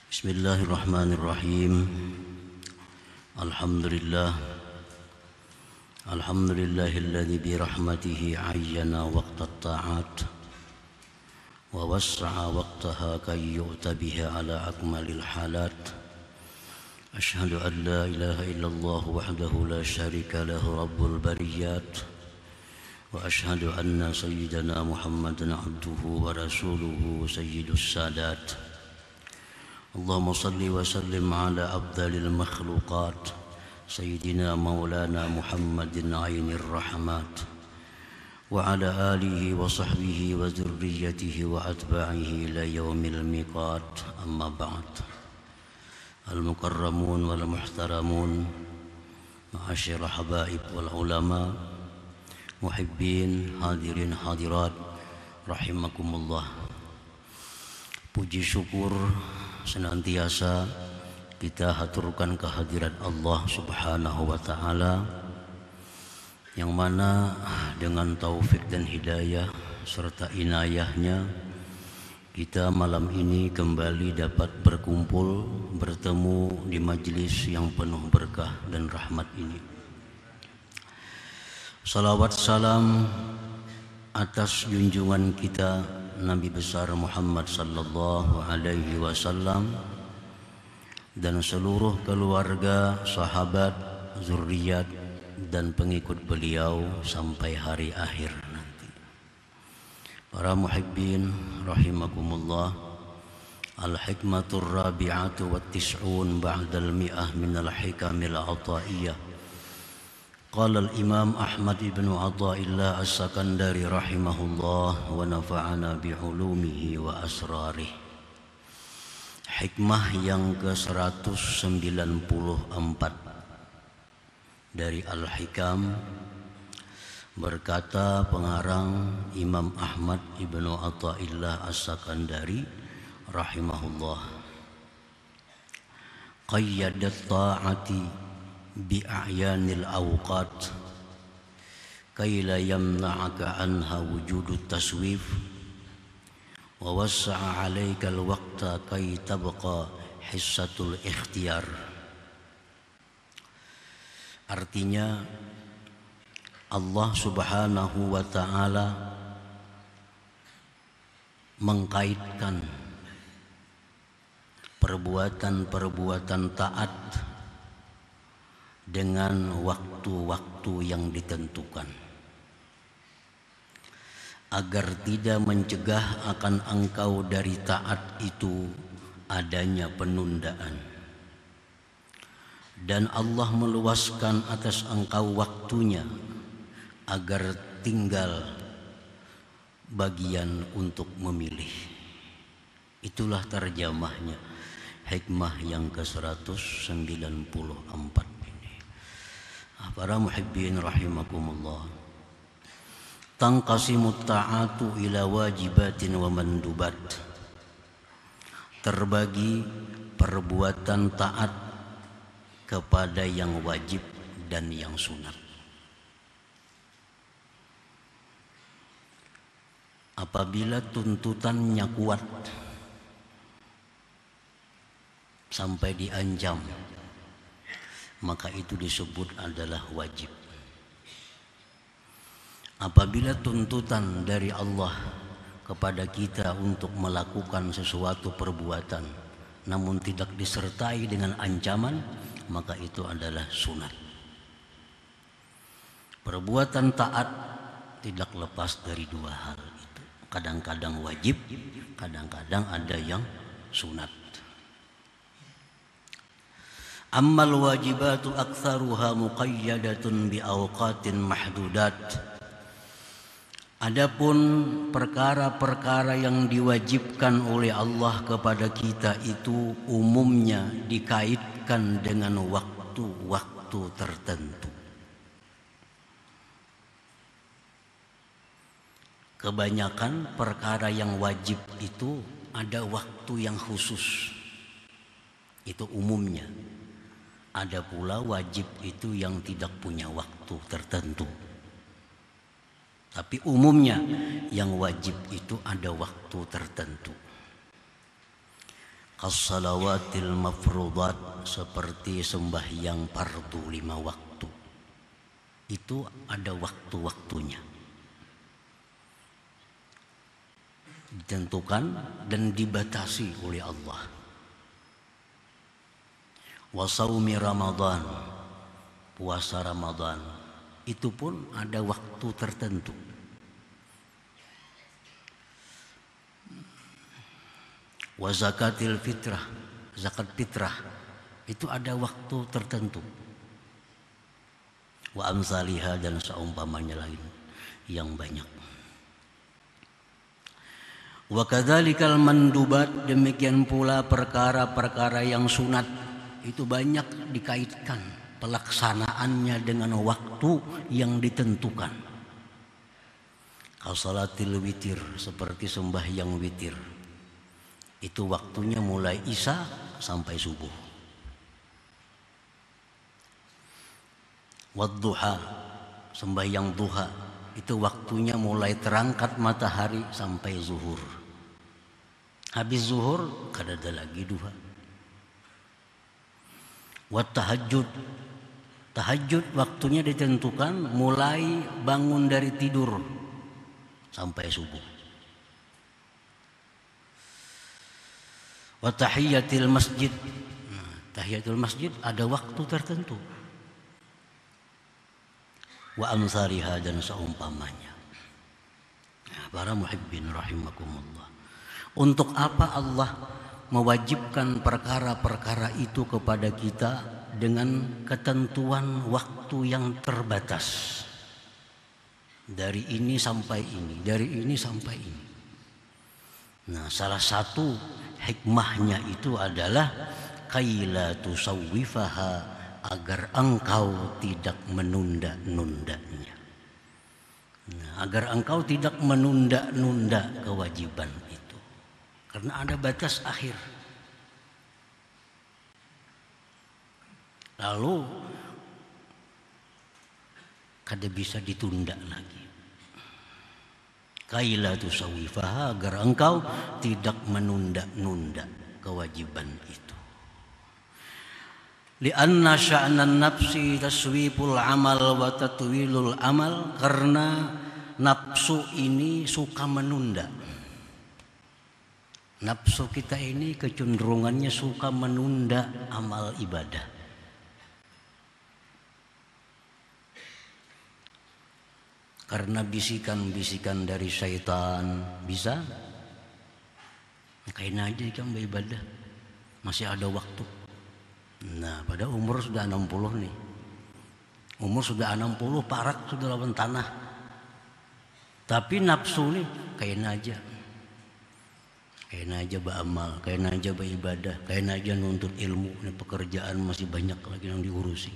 Bismillahirrahmanirrahim. Alhamdulillahilladzi bi rahmatihi ayyana waqtat ta'at wa wassa'a waqtaha kay yu'ta biha ala akmalil halat. Ashhadu an la ilaha illallah wahdahu la syarika lahu rabbul bariyat wa ashhadu anna sayyidana Muhammadan abduhu wa rasuluhu sayyidus sadat. Allahumma salli wa sallim ala afdalil makhluqat Sayyidina maulana Muhammadin ainir rahmat wa ala alihi wa sahbihi wa zurriyatihi wa atba'ihi ila yaumil miqat. Amma ba'd. Al-mukarramun wal muhtaramun, ma'asyir habaib wal ulama, muhibbin, hadirin hadirat rahimakumullah. Puji syukur senantiasa kita haturkan kehadirat Allah Subhanahu wa ta'ala, yang mana dengan taufik dan hidayah serta inayahnya kita malam ini kembali dapat berkumpul bertemu di majelis yang penuh berkah dan rahmat ini. Salawat salam atas junjungan kita Nabi besar Muhammad sallallahu alaihi wasallam dan seluruh keluarga, sahabat, zuriat dan pengikut beliau sampai hari akhir nanti. Para muhibbin rahimakumullah, al-hikmatur rabi'atu wat tis'un ba'dal mi'ah minal hikamil ataiyah. Qala al-Imam Ahmad ibn Athaillah as-Sakandari rahimahullah wa nafa'ana bi'ulumihi wa asrarih. Hikmah yang ke-194 dari Al-Hikam, berkata pengarang Imam Ahmad ibn Athaillah as-Sakandari rahimahullah, qayyadat ta'ati bi'ayanil awqat kay la yamna'aka anha wujudut taswif wa wassa'a 'alaikal waqta kay tabqa hissatul ikhtiyar. Artinya, Allah Subhanahu wa ta'ala mengkaitkan perbuatan-perbuatan taat dengan waktu-waktu yang ditentukan, agar tidak mencegah akan engkau dari taat itu adanya penundaan. Dan Allah meluaskan atas engkau waktunya agar tinggal bagian untuk memilih. Itulah terjemahnya hikmah yang ke-194. Para muhibbin rahimakumullah, tanqasimut ta'atu ila wajibatin wa mandubat. Terbagi perbuatan taat kepada yang wajib dan yang sunat. Apabila tuntutannya kuat sampai diancam, maka itu disebut adalah wajib. Apabila tuntutan dari Allah kepada kita untuk melakukan sesuatu perbuatan namun tidak disertai dengan ancaman, maka itu adalah sunat. Perbuatan taat tidak lepas dari dua hal itu. Kadang-kadang wajib, kadang-kadang ada yang sunat. Ammal wajibatu aktsaruha muqayyadatun bi awqatin mahdudat. Adapun perkara-perkara yang diwajibkan oleh Allah kepada kita itu umumnya dikaitkan dengan waktu-waktu tertentu. Kebanyakan perkara yang wajib itu ada waktu yang khusus. Itu umumnya. Ada pula wajib itu yang tidak punya waktu tertentu. Tapi umumnya yang wajib itu ada waktu tertentu. Kas-salawatil mafruḍat, seperti sembahyang fardu 5 waktu. Itu ada waktu-waktunya, ditentukan dan dibatasi oleh Allah. Wa shaumi Ramadan, puasa Ramadan, itu pun ada waktu tertentu. Wa zakatil fitrah, zakat fitrah, itu ada waktu tertentu. Wa amsalihha, dan seumpamanya lain yang banyak. Wa kadzalikal mandubat, demikian pula perkara-perkara yang sunat, itu banyak dikaitkan pelaksanaannya dengan waktu yang ditentukan. Kasalatil witir, seperti sembahyang witir, itu waktunya mulai isya sampai subuh. Wadduha, sembahyang duha, itu waktunya mulai terangkat matahari sampai zuhur. Habis zuhur kada ada lagi duha. Wat tahajud, tahajud waktunya ditentukan mulai bangun dari tidur sampai subuh. Wa tahiyatil masjid, tahiyatul masjid ada waktu tertentu. Wa amsariha, dan seumpamanya. Para muhibbin rahimakumullah, untuk apa Allah mewajibkan perkara-perkara itu kepada kita dengan ketentuan waktu yang terbatas? Dari ini sampai ini, dari ini sampai ini. Nah, salah satu hikmahnya itu adalah kaila tusawwifaha, agar engkau tidak menunda-nundanya. Nah, agar engkau tidak menunda-nunda kewajiban itu, karena ada batas akhir. Lalu kada bisa ditunda lagi. Kaila tusawwifaha, agar engkau tidak menunda-nunda kewajiban itu. Lianna sya'nan nafsi taswiful amal wa tatwilul amal, karena nafsu ini suka menunda. Nafsu kita ini kecenderungannya suka menunda amal ibadah. Karena bisikan-bisikan dari syaitan, bisa kain aja kan beribadah, masih ada waktu. Nah, pada umur sudah 60 nih, umur sudah 60, parak sudah lawan tanah, tapi nafsu nih kain aja beramal, kain aja beribadah, kain aja nuntut ilmu. Nih, pekerjaan masih banyak lagi yang diurusi.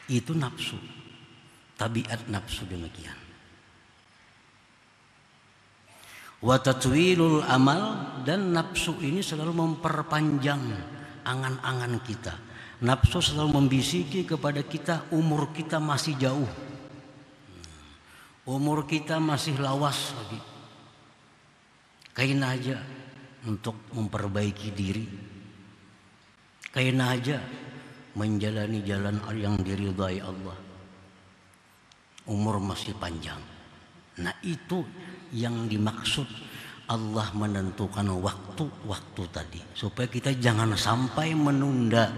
Itu nafsu, tabiat nafsu demikian. Wa tatwilul amal, dan nafsu ini selalu memperpanjang angan-angan kita. Nafsu selalu membisiki kepada kita, umur kita masih jauh, umur kita masih lawas lagi. Kain aja untuk memperbaiki diri, kain aja menjalani jalan yang diridhai Allah. Umur masih panjang. Nah, itu yang dimaksud Allah menentukan waktu-waktu tadi, supaya kita jangan sampai menunda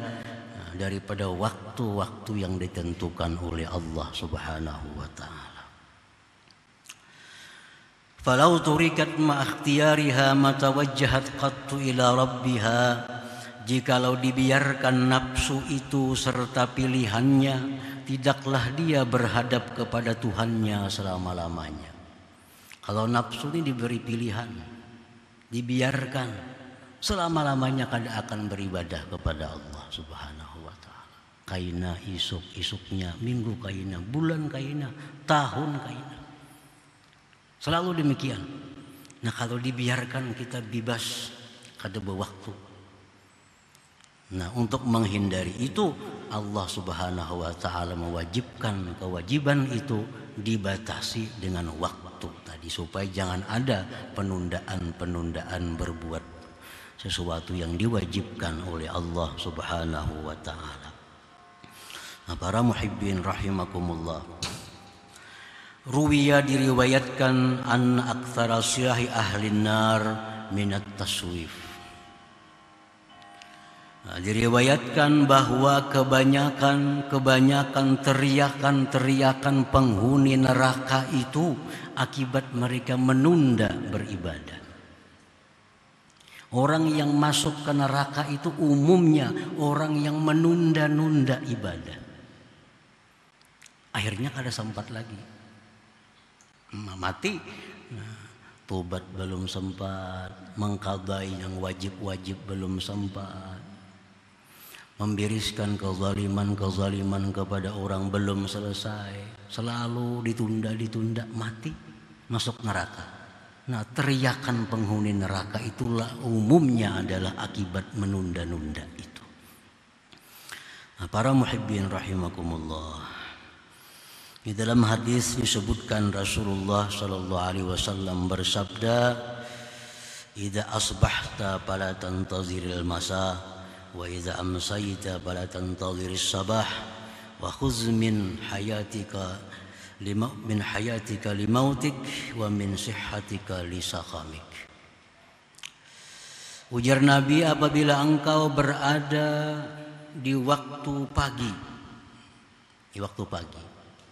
daripada waktu-waktu yang ditentukan oleh Allah Subhanahu wa ta'ala. Falau turikat ma ikhtiyariha matawajjahat qattu ila rabbiha, jikalau dibiarkan nafsu itu serta pilihannya, tidaklah dia berhadap kepada Tuhannya selama-lamanya. Kalau nafsu ini diberi pilihan, dibiarkan, selama-lamanya kada akan beribadah kepada Allah Subhanahu wa ta'ala. Kaina isuk-isuknya, minggu kaina, bulan kaina, tahun kaina, selalu demikian. Nah, kalau dibiarkan kita bebas, kada berwaktu. Nah, untuk menghindari itu, Allah Subhanahu wa ta'ala mewajibkan kewajiban itu dibatasi dengan waktu tadi, supaya jangan ada penundaan-penundaan berbuat sesuatu yang diwajibkan oleh Allah Subhanahu wa taala. Nah, para muhibbin rahimakumullah. Ruwiya diriwayatkan an aktsara syahi ahli nar minat taswif. Nah, diriwayatkan bahwa kebanyakan teriakan penghuni neraka itu akibat mereka menunda beribadah. Orang yang masuk ke neraka itu umumnya orang yang menunda-nunda ibadah. Akhirnya kada sempat lagi. Mati, tobat belum sempat, mengqadai yang wajib-wajib belum sempat, membereskan kezaliman kepada orang belum selesai, selalu ditunda, mati, masuk neraka. Nah, teriakan penghuni neraka itulah umumnya adalah akibat menunda-nunda itu. Nah, para muhibbin rahimakumullah. Di dalam hadis disebutkan Rasulullah sallallahu alaihi wasallam bersabda, "Idza asbahta fala tantaziril masa wa idza amsayta fala tantaziris sabah wa khudz min hayatika limautik wa min sihhatika lisaqamik." Ujar Nabi, apabila engkau berada di waktu pagi,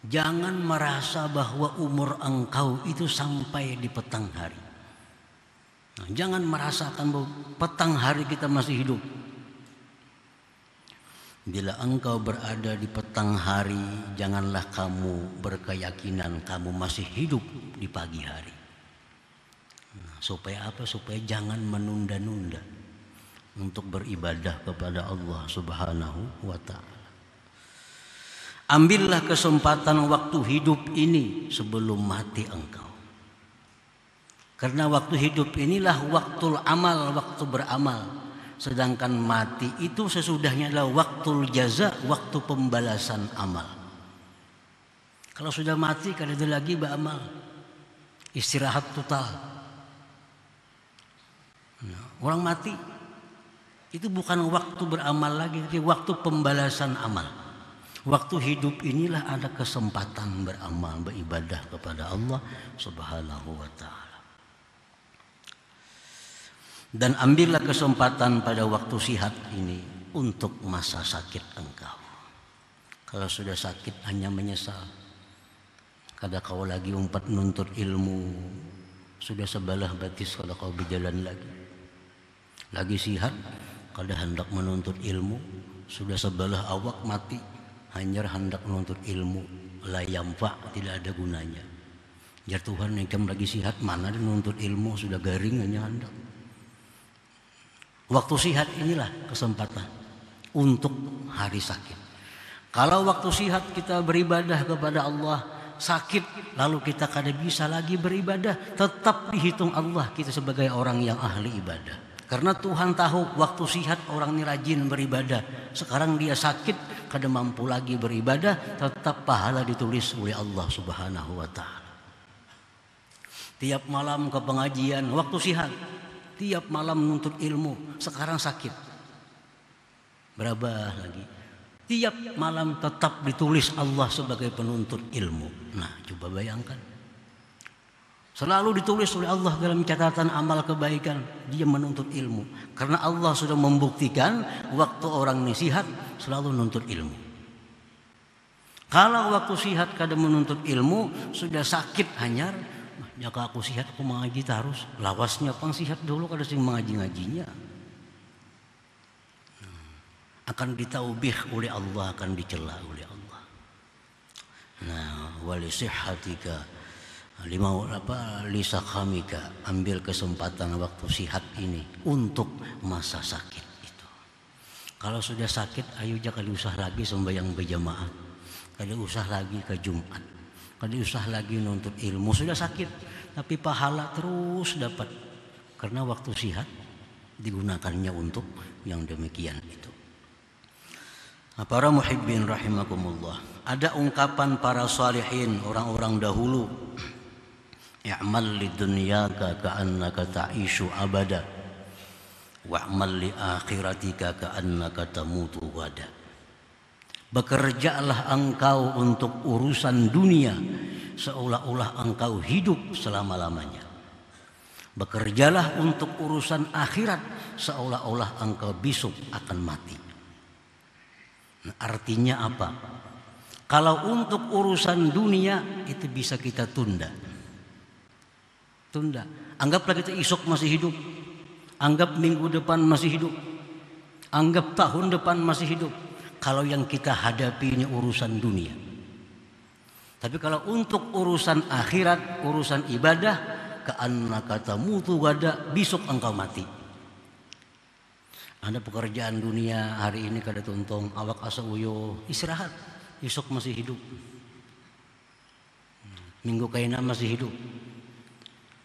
jangan merasa bahwa umur engkau itu sampai di petang hari. Nah, jangan merasakan bahwa petang hari kita masih hidup. Bila engkau berada di petang hari, janganlah kamu berkeyakinan kamu masih hidup di pagi hari. Nah, supaya apa? Supaya jangan menunda-nunda untuk beribadah kepada Allah Subhanahu wa ta'ala. Ambillah kesempatan waktu hidup ini sebelum mati engkau. Karena waktu hidup inilah waktul amal, waktu beramal. Sedangkan mati itu sesudahnya adalah waktul jaza, waktu pembalasan amal. Kalau sudah mati kan ada lagi beramal, istirahat total. Nah, orang mati itu bukan waktu beramal lagi, tapi waktu pembalasan amal. Waktu hidup inilah ada kesempatan beramal, beribadah kepada Allah Subhanahu wa ta'ala. Dan ambillah kesempatan pada waktu sihat ini untuk masa sakit engkau. Kalau sudah sakit hanya menyesal. Kada kau lagi umpat nuntut ilmu, sudah sebelah batis kalau kau berjalan lagi. Lagi sihat, kada hendak menuntut ilmu, sudah sebelah awak mati. Hanya hendak menuntut ilmu, la yamfa, tidak ada gunanya. Ya Tuhan, engkau lagi sihat, mana dia menuntut ilmu, sudah garing hanya hendak. Waktu sihat inilah kesempatan untuk hari sakit. Kalau waktu sihat kita beribadah kepada Allah, sakit lalu kita kada bisa lagi beribadah, tetap dihitung Allah kita sebagai orang yang ahli ibadah. Karena Tuhan tahu waktu sihat orang ini rajin beribadah. Sekarang dia sakit, kada mampu lagi beribadah, tetap pahala ditulis oleh Allah Subhanahu wa ta'ala. Tiap malam ke pengajian, waktu sihat. Tiap malam menuntut ilmu, sekarang sakit. Berabah lagi. Tiap malam tetap ditulis Allah sebagai penuntut ilmu. Nah, coba bayangkan. Selalu ditulis oleh Allah dalam catatan amal kebaikan. Dia menuntut ilmu. Karena Allah sudah membuktikan waktu orang ini sihat selalu menuntut ilmu. Kalau waktu sihat kada menuntut ilmu, sudah sakit hanyar, jika aku sihat aku mengaji terus. Lawasnya pang sihat dulu kada sing mengaji-ngajinya. Akan ditaubih oleh Allah, akan dicela oleh Allah. Nah, wali sihhatika lisaqamika, ambil kesempatan waktu sihat ini untuk masa sakit itu. Kalau sudah sakit, ayo jangan usah lagi sembahyang berjamaah, kada usah lagi ke Jumat, kada usah lagi nuntut ilmu. Sudah sakit, tapi pahala terus dapat karena waktu sihat digunakannya untuk yang demikian itu. Nah, para muhibbin rahimakumullah, ada ungkapan para salihin, orang-orang dahulu, i'mal lidunyaka ka'annaka ta'ishu abada. wa'mal li akhiratika ka'annaka tamutu ghadan. Bekerjalah engkau untuk urusan dunia seolah-olah engkau hidup selama-lamanya. Bekerjalah untuk urusan akhirat seolah-olah engkau besok akan mati. Nah, artinya apa? Kalau untuk urusan dunia itu bisa kita tunda. Anggaplah kita esok masih hidup. Anggap minggu depan masih hidup. Anggap tahun depan masih hidup. Kalau yang kita hadapi ini urusan dunia. Tapi kalau untuk urusan akhirat, urusan ibadah, ka'annaka tamutu ghadan, besok engkau mati. Ada pekerjaan dunia hari ini kada tuntung, awak asa uyo, istirahat, besok masih hidup. Minggu kaina masih hidup.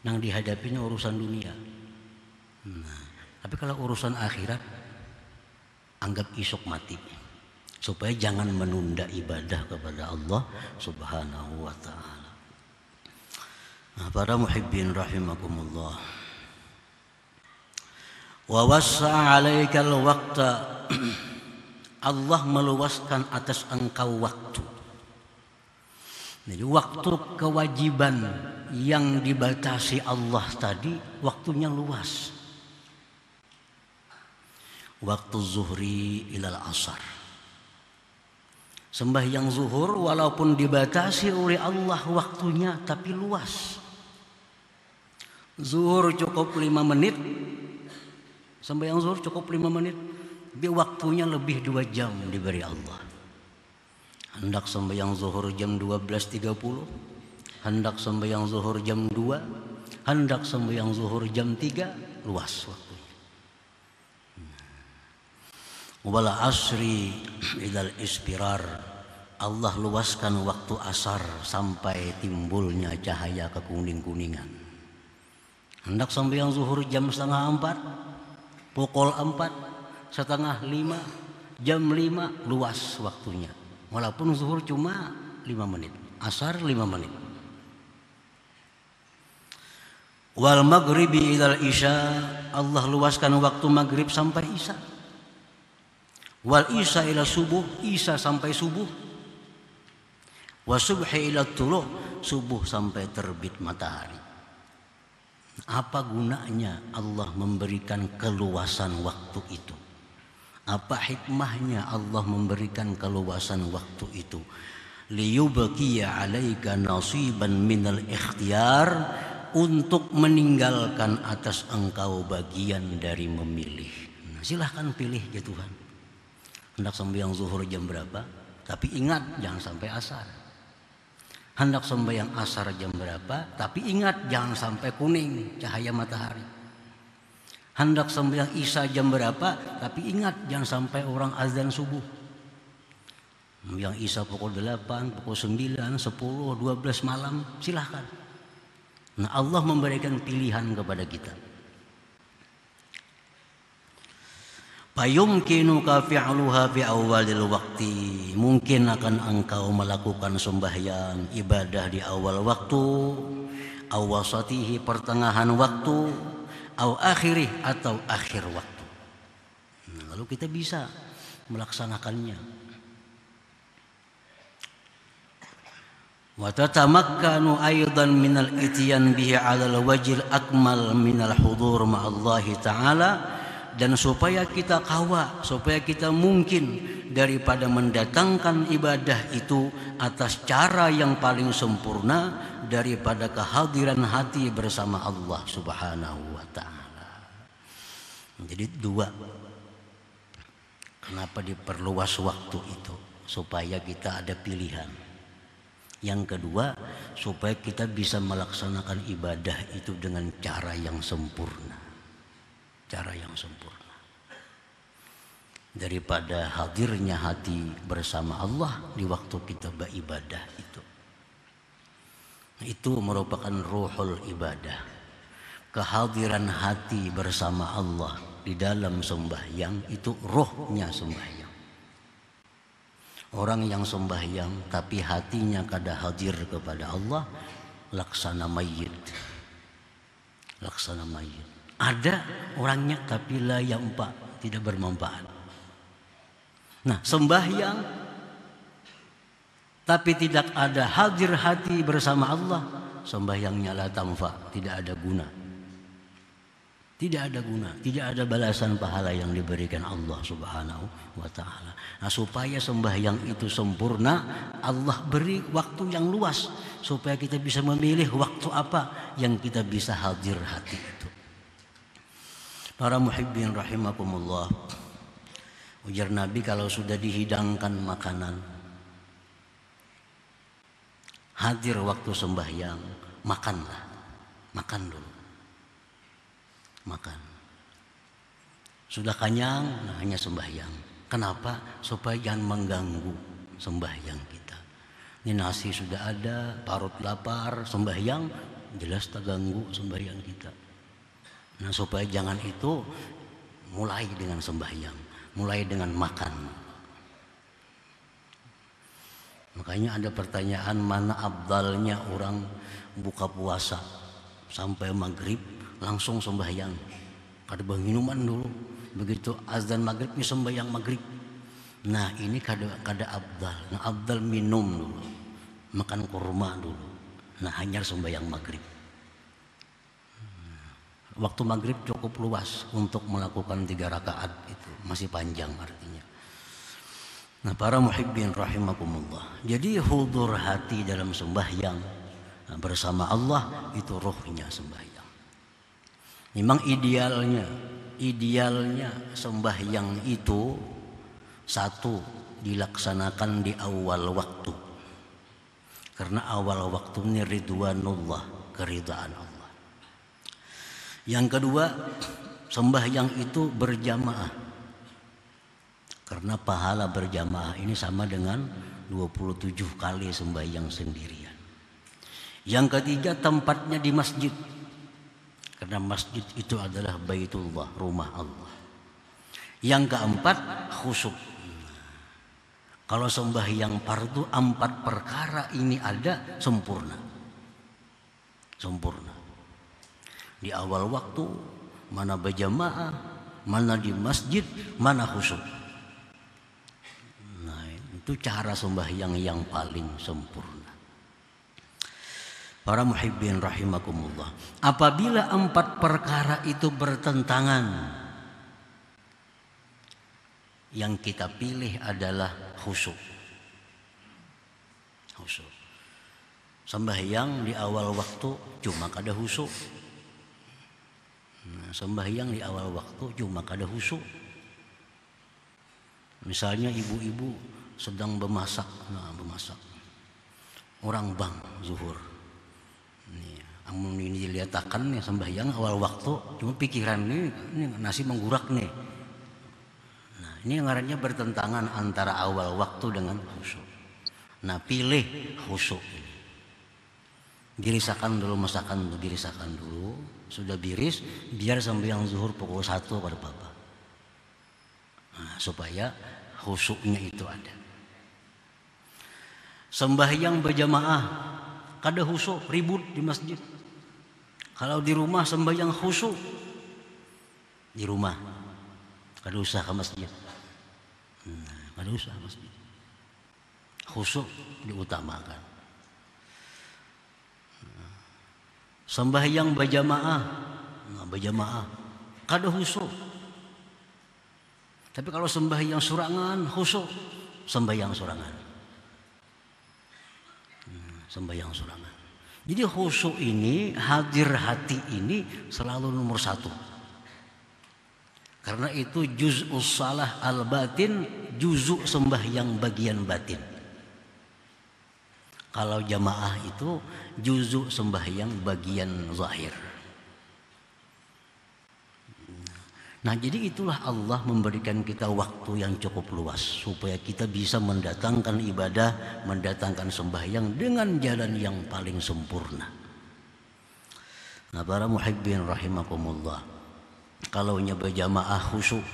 Nang dihadapinya urusan dunia. Nah, tapi kalau urusan akhirat, anggap esok mati. Supaya jangan menunda ibadah kepada Allah Subhanahu wa ta'ala. Nah, para muhibbin rahimakumullah. Wa wassa 'alaikal waqta. Allah meluaskan atas engkau waktu. Jadi waktu kewajiban yang dibatasi Allah tadi waktunya luas. Waktu zuhri ilal asar. Sembahyang zuhur walaupun dibatasi oleh Allah waktunya tapi luas. Zuhur cukup 5 menit. Sembahyang zuhur cukup 5 menit. Dia waktunya lebih 2 jam diberi Allah. Hendak sembahyang zuhur jam 12.30. Hendak sembahyang zuhur jam 2. Hendak sembahyang zuhur jam 3. Luas waktunya. Wal asri idal ispirar. Allah luaskan waktu asar sampai timbulnya cahaya kekuning-kuningan. Hendak sembahyang zuhur jam 3:30, pukul 4, 4:30, jam 5 luas waktunya. Walaupun zuhur cuma 5 menit, asar 5 menit. Wal maghribi idal isya. Allah luaskan waktu maghrib sampai isya. Wal isya ila subuh, isya sampai subuh. Wa subhi ila tuluh, subuh sampai terbit matahari. Apa gunanya Allah memberikan keluasan waktu itu? Apa hikmahnya Allah memberikan keluasan waktu itu? Liyubqiya 'alaika nasiban minal ikhtiyar, untuk meninggalkan atas engkau bagian dari memilih. Nah, silahkan pilih ya Tuhan. Hendak sembahyang zuhur jam berapa? Tapi ingat jangan sampai asar. Hendak sembahyang asar jam berapa? Tapi ingat jangan sampai kuning cahaya matahari. Hendak sembahyang isya jam berapa? Tapi ingat jangan sampai orang azan subuh. Yang isya pukul 8, pukul 9, 10, 12 malam, silahkan. Nah, Allah memberikan pilihan kepada kita. Fayumkinuka fi'luha fi awalil waqti. Mungkin akan engkau melakukan sembahyang ibadah di awal waktu, awasatihi pertengahan waktu, aw akhirih atau akhir waktu. Nah, lalu kita bisa melaksanakannya. Wa tatamakkanu aidan minal ityan bihi 'alal wajhil akmal minal hudur ma'allahi ta'ala. Dan supaya kita kawa, supaya kita mungkin daripada mendatangkan ibadah itu atas cara yang paling sempurna daripada kehadiran hati bersama Allah Subhanahu wa ta'ala. Jadi 2. Kenapa diperluas waktu itu? Supaya kita ada pilihan. Yang kedua, supaya kita bisa melaksanakan ibadah itu dengan cara yang sempurna. Cara yang sempurna. Daripada hadirnya hati bersama Allah di waktu kita beribadah itu. Itu merupakan ruhul ibadah. Kehadiran hati bersama Allah di dalam sembahyang itu ruhnya sembahyang. Orang yang sembahyang tapi hatinya kada hadir kepada Allah, laksana mayit. Laksana mayit. Ada orangnya tapi la yanfa, tidak bermanfaat. Nah, sembahyang tapi tidak ada hadir hati bersama Allah, sembahyangnya la tanfa, tidak ada guna. Tidak ada guna, tidak ada balasan pahala yang diberikan Allah Subhanahu wa taala. Nah, supaya sembahyang itu sempurna, Allah beri waktu yang luas supaya kita bisa memilih waktu apa yang kita bisa hadir hati itu. Para muhibbin rahimakumullah, ujar Nabi, kalau sudah dihidangkan makanan, hadir waktu sembahyang, makanlah. Makan dulu. Makan. Sudah kenyang, nah hanya sembahyang. Kenapa? Supaya jangan mengganggu sembahyang kita. Ini nasi sudah ada, parut lapar, sembahyang jelas terganggu sembahyang kita. Nah, supaya jangan itu, mulai dengan sembahyang, mulai dengan makan. Makanya ada pertanyaan, mana afdalnya orang buka puasa sampai maghrib langsung sembahyang, kada minuman dulu, begitu azan maghrib ini sembahyang maghrib. Nah, ini kada afdal. Nah, afdal minum dulu, makan kurma dulu, nah hanya sembahyang maghrib. Waktu maghrib cukup luas untuk melakukan 3 rakaat, itu masih panjang artinya. Nah, para muhibbin rahimakumullah, jadi hudur hati dalam sembahyang bersama Allah itu ruhnya sembahyang. Memang idealnya sembahyang itu satu, dilaksanakan di awal waktu, karena awal waktu ini ridwanullah, keridhaan Allah. Yang kedua, sembahyang itu berjamaah, karena pahala berjamaah ini sama dengan 27 kali sembahyang sendirian. Yang ketiga, tempatnya di masjid, karena masjid itu adalah Baitullah, rumah Allah. Yang keempat, khusyuk. Kalau sembahyang fardu 4 perkara ini ada, sempurna. Sempurna. Di awal waktu, mana berjamaah, mana di masjid, mana khusyuk. Nah, itu cara sembahyang yang paling sempurna. Para muhibbin rahimakumullah, apabila 4 perkara itu bertentangan, yang kita pilih adalah khusyuk. Khusyuk. Sembahyang di awal waktu cuma kada khusyuk. Nah, sembahyang di awal waktu cuma kada khusyuk. Misalnya ibu-ibu sedang bermasak, bermasak. Orang bang zuhur. Amun ini dilihatkan nih sembahyang awal waktu, cuma pikiran ini nasi menggurak nih. Nah, ini ngarannya bertentangan antara awal waktu dengan khusyuk. Nah, pilih khusyuk ini. Dirisakan dulu, masakan dirisakan dulu, sudah biris, biar sembahyang zuhur pukul 1 pada papa. Nah, supaya khusyuknya itu ada. Sembahyang berjamaah, kada khusyuk, ribut di masjid. Kalau di rumah sembahyang khusyuk, di rumah kada usah ke masjid. Kada usah ke masjid. Khusyuk diutamakan. Sembahyang berjamaah, berjamaah kada khusyuk. Tapi kalau sembahyang surangan khusyuk, sembahyang surangan. Sembahyang surangan. Jadi khusyuk ini, hadir hati ini selalu nomor 1. Karena itu juz'us salah al-batin, juz'u sembahyang bagian batin. Kalau jamaah itu juz'u sembahyang bagian zahir. Nah, jadi itulah Allah memberikan kita waktu yang cukup luas supaya kita bisa mendatangkan ibadah, mendatangkan sembahyang dengan jalan yang paling sempurna. Nah, para muhibbin rahimakumullah, kalau berjamaah khusyuk,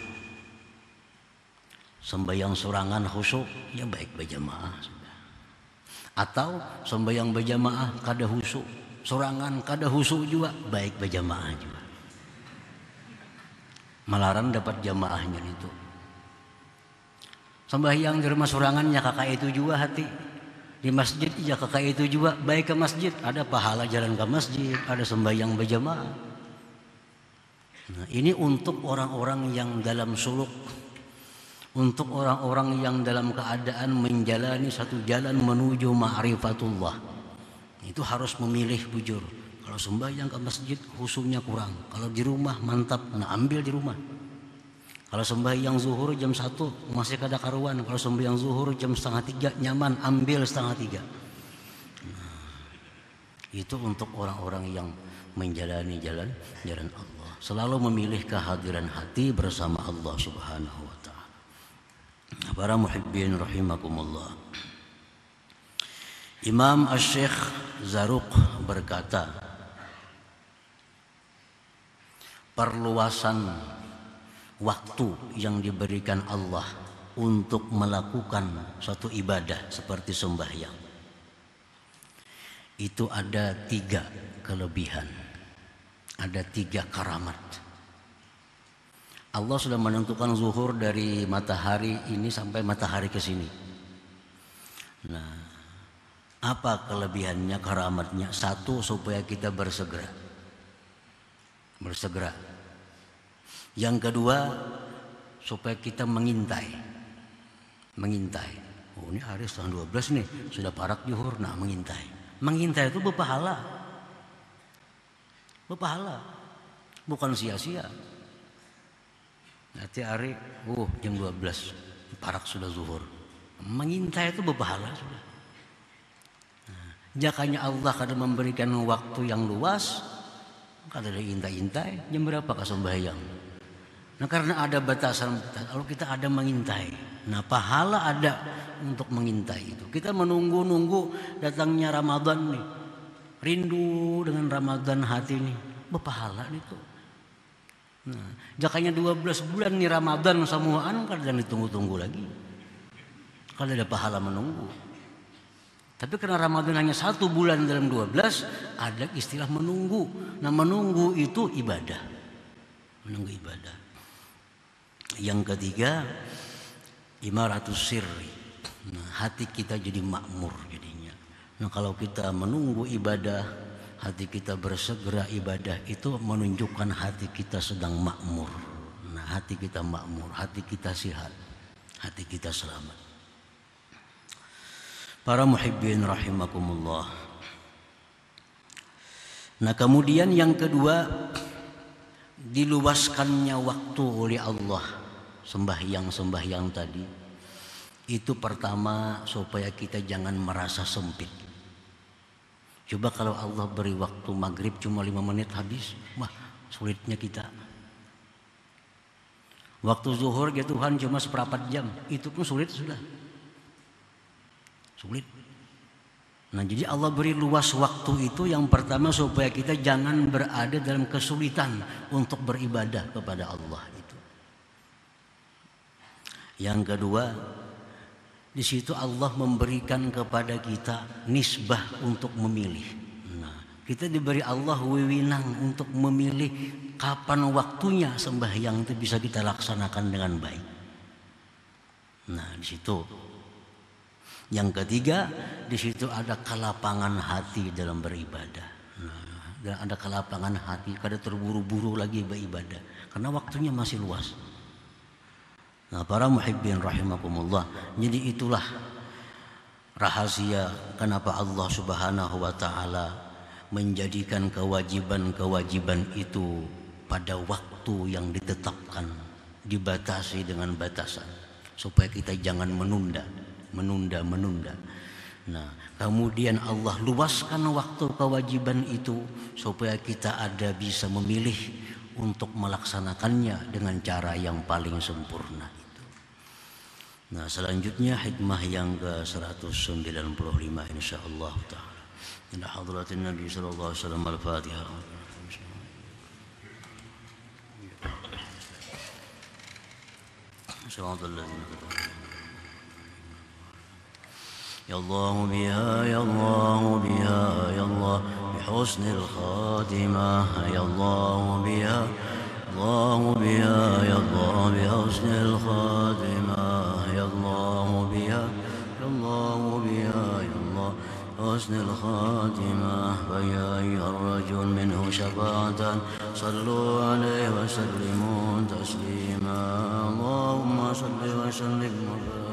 sembahyang surangan khusyuk, ya baik berjamaah. Atau sembahyang berjamaah kada khusyuk, surangan kada khusyuk juga, baik berjamaah juga. Malaran dapat jamaahnya itu. Sembahyang di rumah surangannya kakak itu juga hati. Di masjid ya kakak itu juga baik ke masjid. Ada pahala jalan ke masjid, ada sembahyang berjamaah. Nah, ini untuk orang-orang yang dalam suluk, untuk orang-orang yang dalam keadaan menjalani satu jalan menuju ma'rifatullah. Itu harus memilih bujur. Kalau sembahyang ke masjid khusyuknya kurang. Kalau di rumah mantap, nah ambil di rumah. Kalau sembahyang zuhur jam 1 masih kada karuan. Kalau sembahyang zuhur jam 2:30 nyaman, ambil 2:30. Nah, itu untuk orang-orang yang menjalani jalan Allah. Selalu memilih kehadiran hati bersama Allah Subhanahu wa taala. Para muhibbin rahimakumullah. Imam Asy-Syaikh Zarruq berkata, perluasan waktu yang diberikan Allah untuk melakukan suatu ibadah seperti sembahyang itu ada 3 kelebihan, ada 3 karamat. Allah sudah menentukan zuhur dari matahari ini sampai matahari ke sini. Nah, apa kelebihannya, karamatnya? 1, supaya kita bersegera. Yang kedua, supaya kita mengintai. Oh, ini hari 12 nih, sudah parak zuhur, nah mengintai. Mengintai itu berpahala. Bukan sia-sia. Nanti hari, jam 12, parak sudah zuhur. Mengintai itu berpahala sudah. Nah, jakanya Allah kadang memberikan waktu yang luas, kadang ada intai-intai, jam berapa kah sembahyang? Nah, karena ada batasan, kalau kita ada mengintai, nah pahala ada untuk mengintai itu. Kita menunggu datangnya Ramadan nih, rindu dengan Ramadan hati nih, berpahala itu. Nah, jakanya 12 bulan nih Ramadan semuaan, kadang ditunggu-tunggu lagi. Kalau ada pahala menunggu. Tapi karena Ramadan hanya 1 bulan dalam 12, ada istilah menunggu. Nah, menunggu itu ibadah. Menunggu ibadah. Yang ketiga, imaratus sirri. Nah, hati kita jadi makmur jadinya. Nah, kalau kita menunggu ibadah, hati kita bersegera ibadah, itu menunjukkan hati kita sedang makmur. Nah, hati kita makmur, hati kita sehat, hati kita selamat. Para muhibbin rahimakumullah. Nah, kemudian yang kedua, diluaskannya waktu oleh Allah. Sembahyang tadi itu pertama supaya kita jangan merasa sempit. Coba kalau Allah beri waktu maghrib cuma 5 menit habis, wah sulitnya kita. Waktu zuhur ya Tuhan cuma 1/4 jam, itu pun sulit sudah. Sulit. Nah, jadi Allah beri luas waktu itu yang pertama supaya kita jangan berada dalam kesulitan untuk beribadah kepada Allah itu. Yang kedua, di situ Allah memberikan kepada kita nisbah untuk memilih. Nah, kita diberi Allah wewenang untuk memilih kapan waktunya sembahyang itu bisa kita laksanakan dengan baik. Nah, di situ. Yang ketiga, di situ ada kelapangan hati dalam beribadah. Nah, dan ada kelapangan hati, kada terburu-buru lagi beribadah karena waktunya masih luas. Nah, para muhibbin rahimakumullah, jadi itulah rahasia kenapa Allah Subhanahu wa taala menjadikan kewajiban-kewajiban itu pada waktu yang ditetapkan, dibatasi dengan batasan supaya kita jangan menunda. Nah, kemudian Allah luaskan waktu kewajiban itu supaya kita ada bisa memilih untuk melaksanakannya dengan cara yang paling sempurna itu. Nah, selanjutnya hikmah yang ke-195 insyaallah taala. Ila hadratin Nabi sallallahu alaihi wasallam al-Fatihah. يا الله بها يا الله بها يا الله بحسن الخاتمة يا الله بها الله بها يا الله بحسن الخاتمة يا الله بها يا الله بها يا الله حسن الخاتمة فيا أيها الرجل منه شفاعة صلوا عليه وسلموا تسليما اللهم صل وسلم وبارك